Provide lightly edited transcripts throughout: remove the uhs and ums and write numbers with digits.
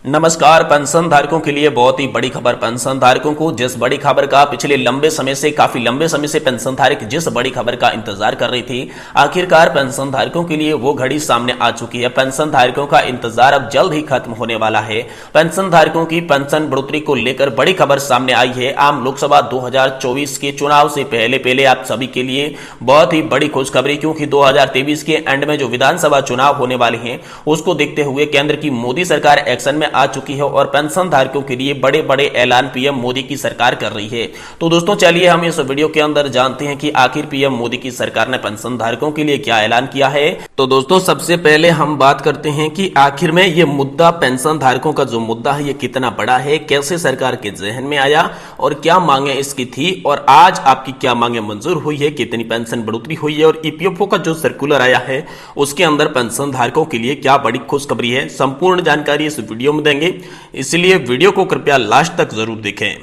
नमस्कार। पेंशन धारकों के लिए बहुत ही बड़ी खबर। पेंशन धारकों को जिस बड़ी खबर का पिछले काफी लंबे समय से पेंशन धारक जिस बड़ी खबर का इंतजार कर रही थी, आखिरकार पेंशन धारकों के लिए वो घड़ी सामने आ चुकी है। पेंशन धारकों का इंतजार अब जल्द ही खत्म होने वाला है। पेंशन धारकों की पेंशन बढ़ोतरी को लेकर बड़ी खबर सामने आई है। आम लोकसभा 2024 के चुनाव से पहले आप सभी के लिए बहुत ही बड़ी खुशखबरी, क्योंकि 2023 के एंड में जो विधानसभा चुनाव होने वाले हैं उसको देखते हुए केंद्र की मोदी सरकार एक्शन में आ चुकी है और पेंशन धारकों के लिए बड़े बड़े ऐलान पीएम मोदी की सरकार कर रही है। तो दोस्तों चलिए हम इस वीडियो के अंदर जानते हैं कि आखिर पीएम मोदी की सरकार ने पेंशन धारकों के लिए क्या ऐलान किया है। तो दोस्तों सबसे पहले हम बात करते हैं कि आखिर में ये मुद्दा, पेंशन धारकों का जो मुद्दा है, ये कितना बड़ा है, कैसे सरकार के जहन में आया और क्या मांगे इसकी थी और आज आपकी क्या मांगे मंजूर हुई है, कितनी पेंशन बढ़ोतरी हुई है और ईपीएफओ का जो सर्कुलर आया है उसके अंदर पेंशन धारकों के लिए क्या बड़ी खुशखबरी है। संपूर्ण जानकारी इस वीडियो में देंगे, इसलिए वीडियो को कृपया लास्ट तक जरूर देखें।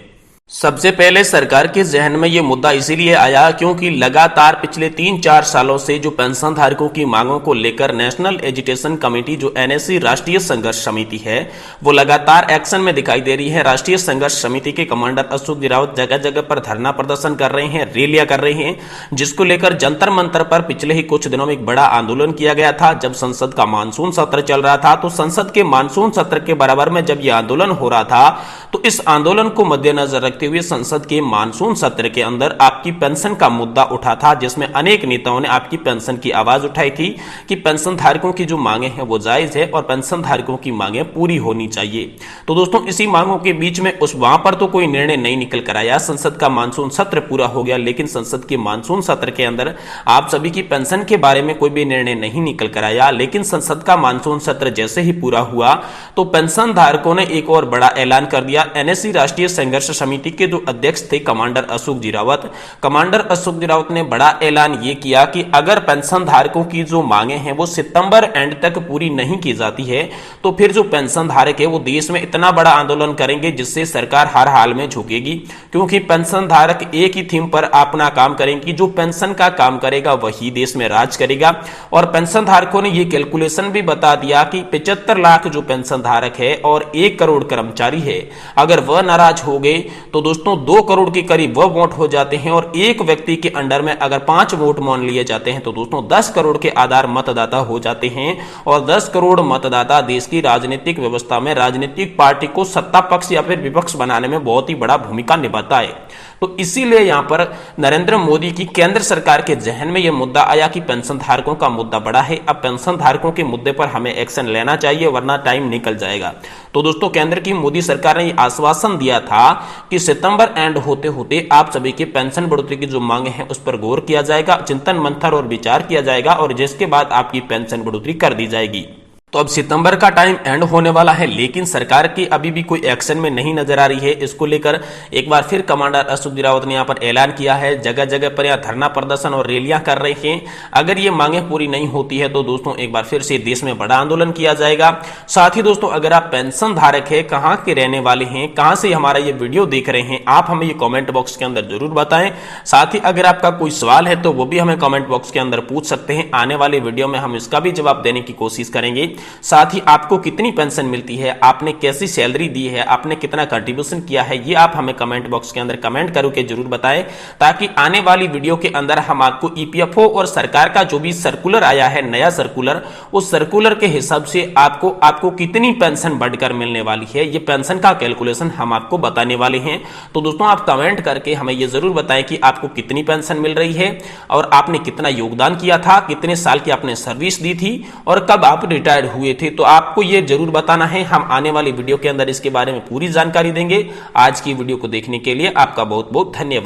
सबसे पहले सरकार के जहन में यह मुद्दा इसीलिए आया क्योंकि लगातार पिछले 3-4 सालों से जो पेंशन धारकों की मांगों को लेकर नेशनल एजुकेशन कमेटी, जो एनएससी राष्ट्रीय संघर्ष समिति है, वो लगातार एक्शन में दिखाई दे रही है। राष्ट्रीय संघर्ष समिति के कमांडर अशोक जी रावत जगह जगह पर धरना प्रदर्शन कर रहे हैं, रैलियां कर रहे हैं, जिसको लेकर जंतर मंतर पर पिछले ही कुछ दिनों में एक बड़ा आंदोलन किया गया था। जब संसद का मानसून सत्र चल रहा था तो संसद के मानसून सत्र के बराबर में जब यह आंदोलन हो रहा था तो इस आंदोलन को मद्देनजर रखते हुए संसद के मानसून सत्र के अंदर आपकी पेंशन का मुद्दा उठा था, जिसमें अनेक नेताओं ने आपकी पेंशन की आवाज उठाई थी कि पेंशन धारकों की जो मांगे हैं वो जायज है और पेंशन धारकों की मांगे पूरी होनी चाहिए। तो दोस्तों इसी मांगों के बीच में वहां पर तो कोई निर्णय नहीं निकल कर आया। संसद का मानसून सत्र पूरा हो गया, लेकिन संसद के मानसून सत्र के अंदर आप सभी की पेंशन के बारे में कोई भी निर्णय नहीं निकल कर आया। लेकिन संसद का मानसून सत्र जैसे ही पूरा हुआ तो पेंशन धारकों ने एक और बड़ा ऐलान कर दिया। एनएससी राष्ट्रीय संघर्ष समिति के जो अध्यक्ष थे कमांडर अशोक जी रावत ने बड़ा ऐलान ये किया कि अगर पेंशन धारकों की जो मांगे हैं वो सितंबर एंड तक पूरी नहीं की जाती है तो फिर जो पेंशन धारक है वो देश में इतना बड़ा आंदोलन करेंगे जिससे सरकार हर हाल में झुकेगी, क्योंकि पेंशन धारक एक ही थीम पर अपना काम करेंगे, जो पेंशन का काम करेगा वही देश में राज करेगा। और पेंशन धारकों ने ये कैलकुलेशन भी बता दिया कि 75 लाख जो पेंशन धारक है और 1 करोड़ कर्मचारी है, अगर वह नाराज हो गए तो दोस्तों 2 करोड़ के करीब वह वोट हो जाते हैं और एक व्यक्ति के अंडर में अगर 5 वोट मान लिए जाते हैं तो दोस्तों 10 करोड़ के आधार मतदाता हो जाते हैं और 10 करोड़ मतदाता देश की राजनीतिक व्यवस्था में राजनीतिक पार्टी को सत्ता पक्ष या फिर विपक्ष बनाने में बहुत ही बड़ा भूमिका निभाता है। तो इसीलिए यहां पर नरेंद्र मोदी की केंद्र सरकार के जहन में यह मुद्दा आया कि पेंशन धारकों का मुद्दा बड़ा है, अब पेंशन धारकों के मुद्दे पर हमें एक्शन लेना चाहिए वरना टाइम निकल जाएगा। तो दोस्तों केंद्र की मोदी सरकार ने यह आश्वासन दिया था कि सितंबर एंड होते होते आप सभी के पेंशन बढ़ोतरी की जो मांगे हैं उस पर गौर किया जाएगा, चिंतन मंथन और विचार किया जाएगा और जिसके बाद आपकी पेंशन बढ़ोतरी कर दी जाएगी। तो अब सितंबर का टाइम एंड होने वाला है, लेकिन सरकार की अभी भी कोई एक्शन में नहीं नजर आ रही है। इसको लेकर एक बार फिर कमांडर अशोक जी रावत ने यहाँ पर ऐलान किया है, जगह जगह पर यहाँ धरना प्रदर्शन और रैलियां कर रहे हैं। अगर ये मांगे पूरी नहीं होती है तो दोस्तों एक बार फिर से देश में बड़ा आंदोलन किया जाएगा। साथ ही दोस्तों अगर आप पेंशन धारक है, कहाँ के रहने वाले हैं, कहाँ से हमारा ये वीडियो देख रहे हैं, आप हमें ये कॉमेंट बॉक्स के अंदर जरूर बताएं। साथ ही अगर आपका कोई सवाल है तो वो भी हमें कॉमेंट बॉक्स के अंदर पूछ सकते हैं, आने वाले वीडियो में हम इसका भी जवाब देने की कोशिश करेंगे। साथ ही आपको कितनी पेंशन मिलती है, आपने कैसी सैलरी दी है, आपने कितना कंट्रीब्यूशन किया है, ये आप हमें कमेंट बॉक्स के अंदर कमेंट करके जरूर बताएं, ताकि आने वाली वीडियो के अंदर हम आपको ईपीएफओ और सरकार का जो भी सर्कुलर आया है, नया सर्कुलर, उस सर्कुलर के हिसाब से आपको कितनी पेंशन बढ़कर मिलने वाली है, ये पेंशन का कैलकुलेशन हम आपको बताने वाले हैं। तो दोस्तों आप कमेंट करके हमें ये जरूर बताएं कि आपको कितनी पेंशन मिल रही है और आपने कितना योगदान किया था, कितने साल की आपने सर्विस दी थी और कब आप रिटायर्ड हुए थे। तो आपको ये जरूर बताना है, हम आने वाली वीडियो के अंदर इसके बारे में पूरी जानकारी देंगे। आज की वीडियो को देखने के लिए आपका बहुत बहुत धन्यवाद।